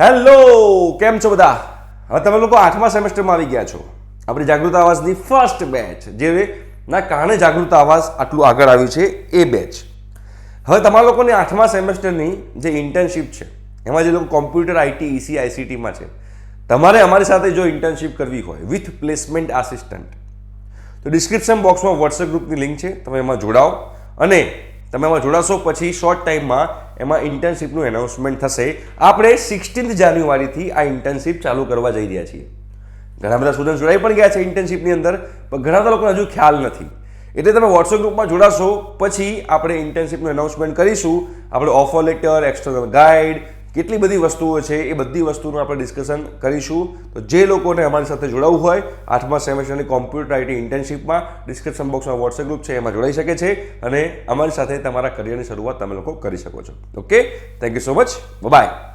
Hello, કેમ છો બધા? હવે તમે લોકો 8મા સેમેસ્ટરમાં આવી ગયા છો. આપણી જાગૃત આવાજની ફર્સ્ટ બેચ, જેના કારણે જાગૃત આવાજ આટલું આગળ આવ્યું છે એ બેચ. હવે તમારા લોકોની 8મા સેમેસ્ટરની જે ઇન્ટર્નશિપ છે, એમાં જે લોકો કોમ્પ્યુટર આઈટી ઈસી આઈસીટીમાં છે, તમારે અમારી સાથે જો ઇન્ટર્નશિપ કરવી હોય વિથ પ્લેસમેન્ટ આસિસ્ટન્ટ, તો ડિસ્ક્રિપ્શન બોક્સમાં વોટ્સએપ ગ્રુપની લિંક છે, તમે એમાં જોડાઓ અને તમે એમાં જોડાશો પછી શોર્ટ ટાઈમમાં એમાં ઇન્ટર્નશિપનું એનાઉન્સમેન્ટ થશે. આપણે 16 જાન્યુઆરીથી આ ઇન્ટર્નશિપ ચાલુ કરવા જઈ રહ્યા છીએ. ઘણા બધા સ્ટુડન્ટ જોડાઈ પણ ગયા છે ઇન્ટર્નશિપની અંદર, પણ ઘણા બધા લોકોને હજુ ખ્યાલ નથી. એટલે તમે વોટ્સએપ ગ્રુપમાં જોડાશો પછી આપણે ઇન્ટર્નશિપનું એનાઉન્સમેન્ટ કરીશું. આપણે ઓફર લેટર, એક્સટર્નલ ગાઈડ, કેટલી બધી વસ્તુઓ છે એ બધી વસ્તુનું આપણે ડિસ્કશન કરીશું. તો જે લોકોને અમારી સાથે જોડાવવું હોય 8મા સેમેસ્ટરની કોમ્પ્યુટર આઈટી ઇન્ટર્નશિપમાં, ડિસ્ક્રિપ્શન બોક્સમાં વોટ્સએપ ગ્રુપ છે, એમાં જોડાઈ શકે છે અને અમારી સાથે તમારા કરિયરની શરૂઆત તમે લોકો કરી શકો છો. Okay, thank you so much, by.